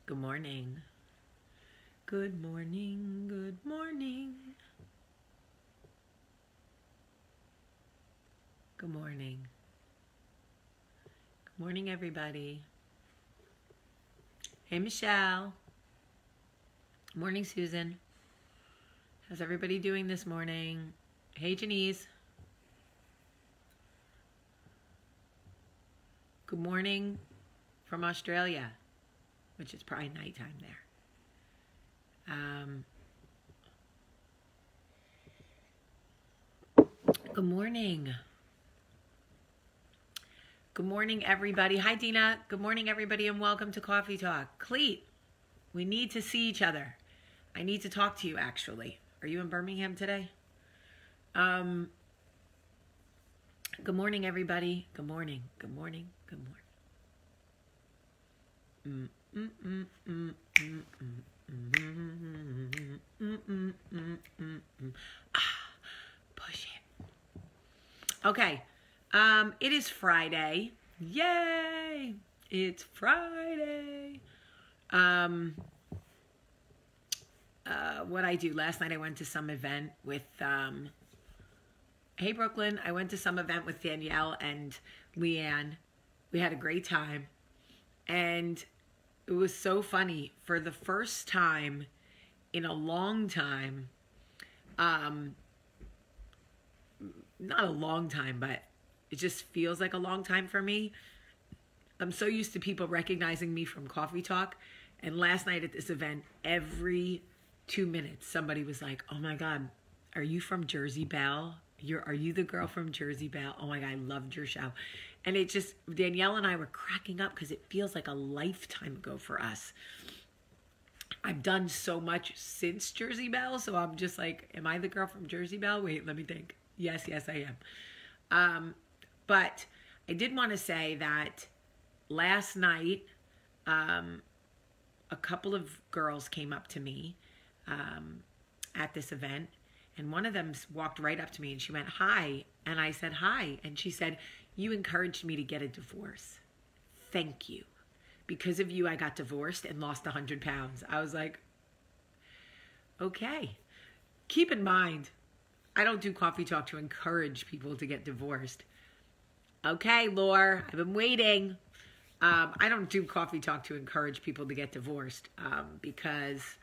Good morning. Good morning. Good morning. Good morning. Good morning, everybody. Hey, Michelle. Good morning, Susan. How's everybody doing this morning? Hey, Janice. Good morning from Australia, which is probably nighttime there. Good morning. Good morning, everybody. Hi, Dina. Good morning, everybody, and welcome to Coffee Talk. Cleet, we need to see each other. I need to talk to you, actually. Are you in Birmingham today? Good morning, everybody. Good morning. Good morning. Good morning. Push it. Okay. It is Friday. Yay! It's Friday. What I do last night, I went to some event with hey Brooklyn, I went to some event with Danielle and Leanne. We had a great time, and it was so funny. For the first time in a long time, not a long time, but it just feels like a long time for me. I'm so used to people recognizing me from Coffee Talk, and last night at this event, every 2 minutes somebody was like, "Oh my God, are you from Jersey Belle? Are you the girl from Jersey Belle? Oh my God, I loved your show." And it just, Danielle and I were cracking up because it feels like a lifetime ago for us. I've done so much since Jersey Belle, so I'm just like, am I the girl from Jersey Belle? Wait, let me think. Yes, I am. But I did want to say that last night, a couple of girls came up to me at this event, and one of them walked right up to me and she went, "Hi." And I said, "Hi." And she said, "You encouraged me to get a divorce. Thank you. Because of you, I got divorced and lost 100 pounds. I was like, okay. Keep in mind, I don't do Coffee Talk to encourage people to get divorced. Okay, Laura, I've been waiting. I don't do Coffee Talk to encourage people to get divorced because,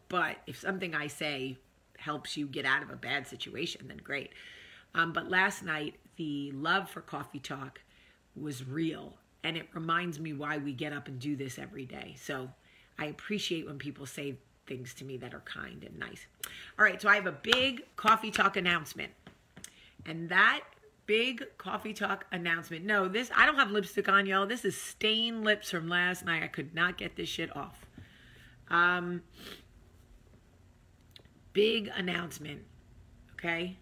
but if something I say helps you get out of a bad situation, then great. But last night, the love for Coffee Talk was real, and it reminds me why we get up and do this every day. So I appreciate when people say things to me that are kind and nice. All right, so I have a big Coffee Talk announcement. And that big Coffee Talk announcement, no, I don't have lipstick on, y'all. This is stained lips from last night. I could not get this shit off. Big announcement, okay?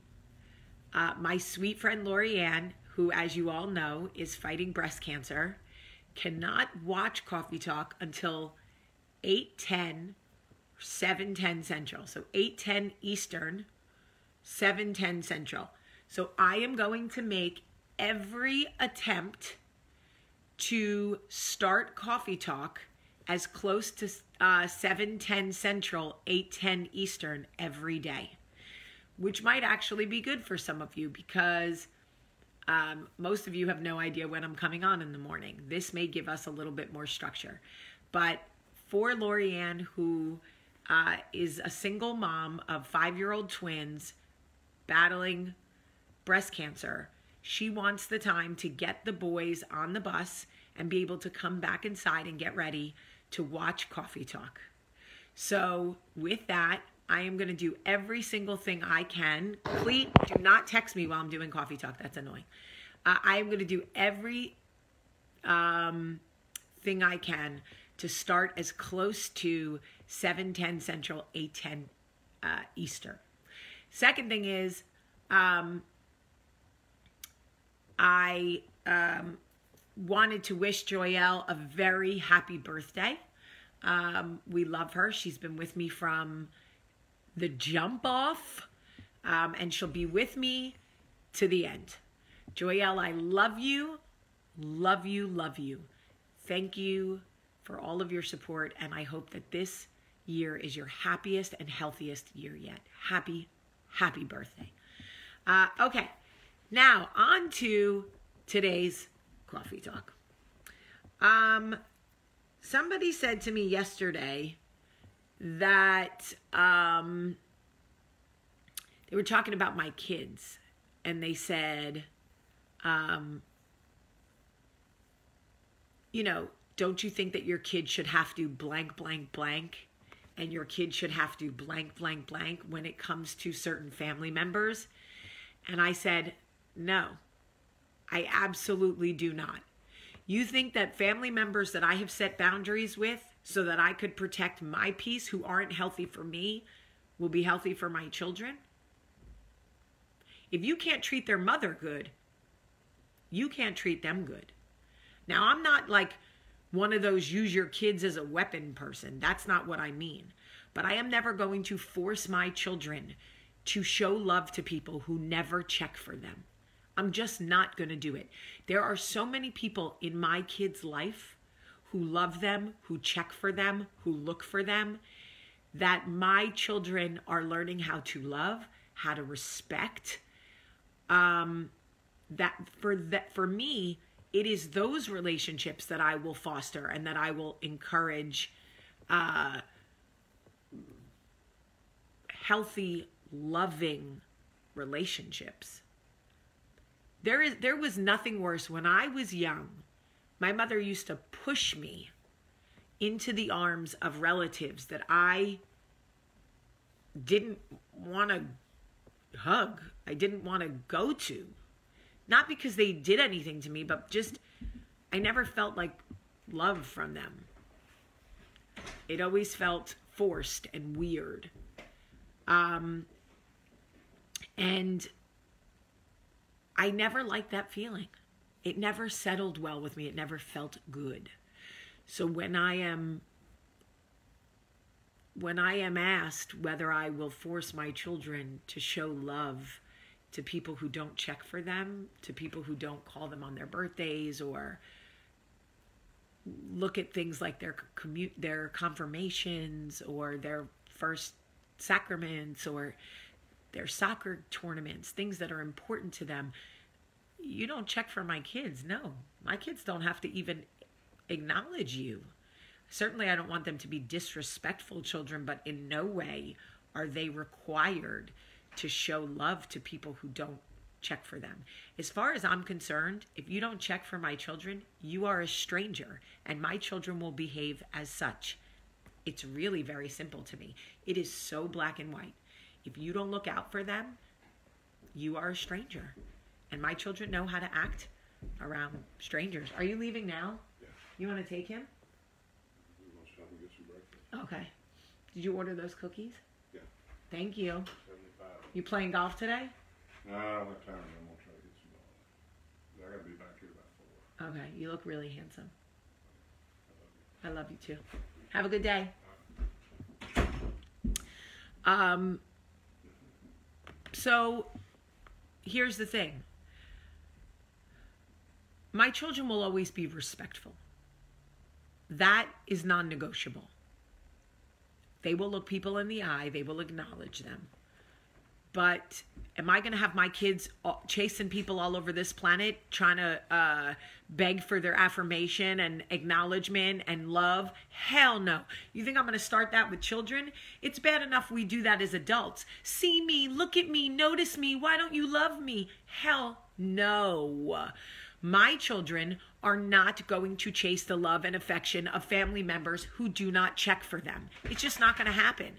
My sweet friend Lorianne, who, as you all know, is fighting breast cancer, cannot watch Coffee Talk until 8:10, 7:10 Central. So 8:10 Eastern, 7:10 Central. So I am going to make every attempt to start Coffee Talk as close to 7:10 Central, 8:10 Eastern every day, which might actually be good for some of you because most of you have no idea when I'm coming on in the morning. This may give us a little bit more structure. But for Lorianne, who is a single mom of 5-year-old twins battling breast cancer, she wants the time to get the boys on the bus and be able to come back inside and get ready to watch Coffee Talk. So with that, I am going to do every single thing I can. Cleet, do not text me while I'm doing Coffee Talk. That's annoying. I am going to do every thing I can to start as close to 7:10 Central, 8:10 Eastern. Second thing is, I wanted to wish Joyelle a very happy birthday. We love her. She's been with me from the jump off, and she'll be with me to the end. Joyelle, I love you, love you, love you. Thank you for all of your support, and I hope that this year is your happiest and healthiest year yet. Happy birthday. Okay, now on to today's coffee talk. Somebody said to me yesterday that they were talking about my kids, and they said, you know, don't you think that your kid should have to blank, blank, blank, and your kid should have to blank, blank, blank when it comes to certain family members? And I said, no, I absolutely do not. You think that family members that I have set boundaries with so that I could protect my peace, who aren't healthy for me, will be healthy for my children? If you can't treat their mother good, you can't treat them good. Now, I'm not like one of those use your kids as a weapon person. That's not what I mean. But I am never going to force my children to show love to people who never check for them. I'm just not going to do it. There are so many people in my kids' life who love them, who check for them, who look for them, that my children are learning how to love, how to respect. For me, it is those relationships that I will foster and that I will encourage healthy, loving relationships. There was nothing worse. When I was young, my mother used to push me into the arms of relatives that I didn't want to hug. I didn't want to go to. Not because they did anything to me, but just I never felt like love from them. It always felt forced and weird. And I never liked that feeling. It never settled well with me. It never felt good. So when I am asked whether I will force my children to show love to people who don't check for them, to people who don't call them on their birthdays, or look at things like their confirmations or their first sacraments or their soccer tournaments, things that are important to them, you don't check for my kids. No, my kids don't have to even acknowledge you. Certainly, I don't want them to be disrespectful children, but in no way are they required to show love to people who don't check for them. As far as I'm concerned, if you don't check for my children, you are a stranger, and my children will behave as such. It's really very simple to me. It is so black and white. If you don't look out for them, you are a stranger. And my children know how to act around strangers. Are you leaving now? Yeah. You want to take him? We're going to stop and get some breakfast. Okay. Did you order those cookies? Yeah. Thank you. 75. You playing golf today? No, I don't have time. I'm going to try to get some balls. I got to be back here about 4. Okay. You look really handsome. I love you too. Have a good day. So here's the thing. My children will always be respectful. That is non-negotiable. They will look people in the eye. They will acknowledge them. But am I going to have my kids chasing people all over this planet, trying to beg for their affirmation and acknowledgement and love? Hell no. You think I'm going to start that with children? It's bad enough we do that as adults. See me, look at me, notice me. Why don't you love me? Hell no. My children are not going to chase the love and affection of family members who do not check for them. It's just not going to happen.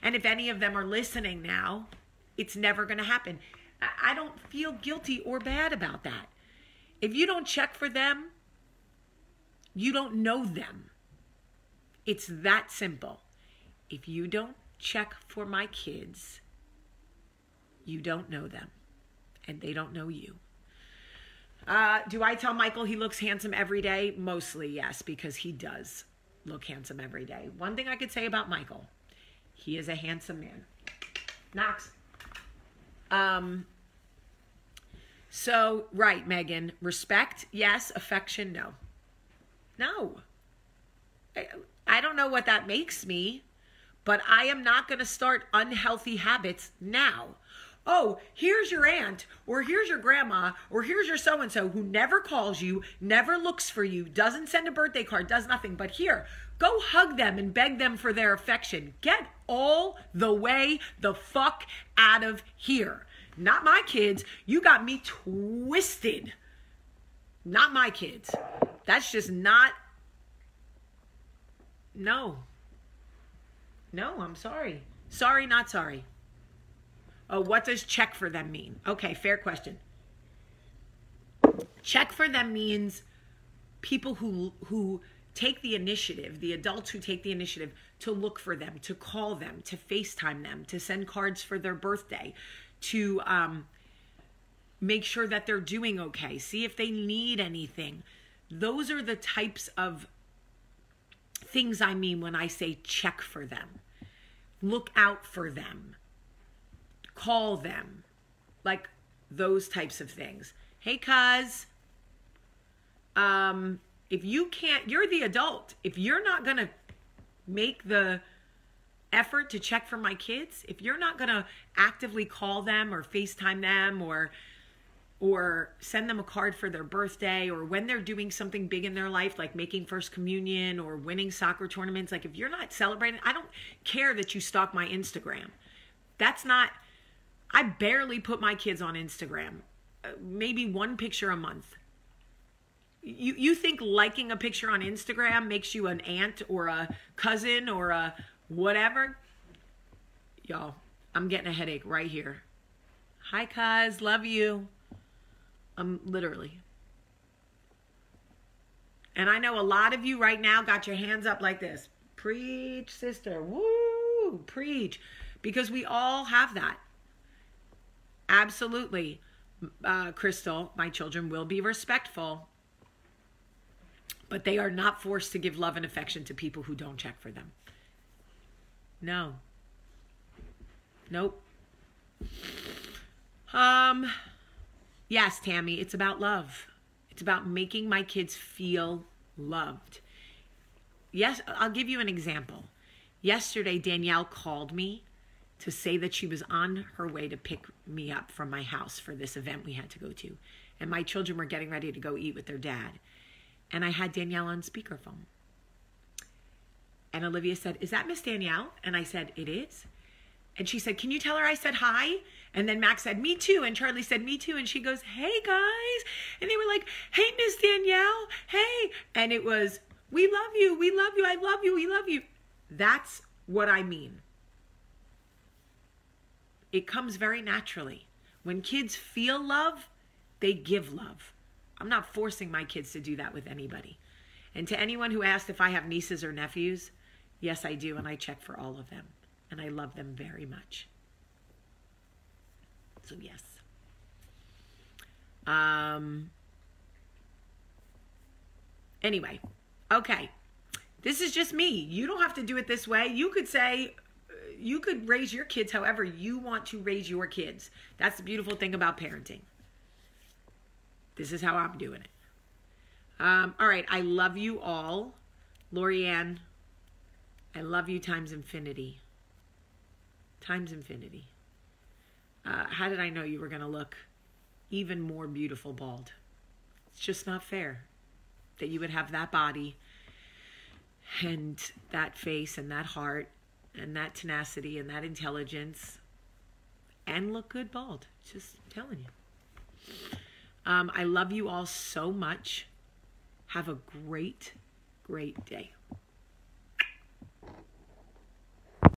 And if any of them are listening now, it's never going to happen. I don't feel guilty or bad about that. If you don't check for them, you don't know them. It's that simple. If you don't check for my kids, you don't know them. And they don't know you. Do I tell Michael he looks handsome every day? Mostly, yes, because he does look handsome every day. One thing I could say about Michael, he is a handsome man. Knox. So, right, Megan, respect, yes, affection, no. No. I don't know what that makes me, but I am not going to start unhealthy habits now. Oh, here's your aunt, or here's your grandma, or here's your so-and-so who never calls you, never looks for you, doesn't send a birthday card, does nothing. But here, go hug them and beg them for their affection. Get all the way the fuck out of here. Not my kids. You got me twisted. Not my kids. That's just not... No. No, I'm sorry. Sorry, not sorry. Oh, what does check for them mean? Okay, fair question. Check for them means people who take the initiative, the adults who take the initiative to look for them, to call them, to FaceTime them, to send cards for their birthday, to make sure that they're doing okay, see if they need anything. Those are the types of things I mean when I say check for them. Look out for them. Call them. Like those types of things. Hey, cuz, if you can't, you're the adult. If you're not going to make the effort to check for my kids, if you're not going to actively call them or FaceTime them or send them a card for their birthday, or when they're doing something big in their life, like making first communion or winning soccer tournaments, like if you're not celebrating, I don't care that you stalk my Instagram. That's not, I barely put my kids on Instagram. Maybe one picture a month. You think liking a picture on Instagram makes you an aunt or a cousin or a whatever? Y'all, I'm getting a headache right here. Hi, cuz, love you. Literally. And I know a lot of you right now got your hands up like this. Preach, sister. Woo! Preach. Because we all have that. Absolutely. Crystal, my children will be respectful. But they are not forced to give love and affection to people who don't check for them. No. Nope. Yes, Tammy, it's about love. It's about making my kids feel loved. Yes, I'll give you an example. Yesterday, Danielle called me to say that she was on her way to pick me up from my house for this event we had to go to. And my children were getting ready to go eat with their dad. And I had Danielle on speakerphone. And Olivia said, "Is that Miss Danielle?" And I said, "It is." And she said, "Can you tell her I said hi?" And then Max said, "Me too." And Charlie said, "Me too." And she goes, "Hey, guys." And they were like, "Hey, Miss Danielle. Hey." And it was, "We love you. We love you. I love you. We love you." That's what I mean. It comes very naturally. When kids feel love, they give love. I'm not forcing my kids to do that with anybody. And to anyone who asked if I have nieces or nephews, yes, I do. And I check for all of them. And I love them very much. So yes. Anyway, okay. This is just me. You don't have to do it this way. You could say, you could raise your kids however you want to raise your kids. That's the beautiful thing about parenting. This is how I'm doing it. All right. I love you all. Lorianne, I love you times infinity. Times infinity. How did I know you were going to look even more beautiful bald? It's just not fair that you would have that body and that face and that heart and that tenacity and that intelligence and look good bald. Just telling you. I love you all so much. Have a great, great day.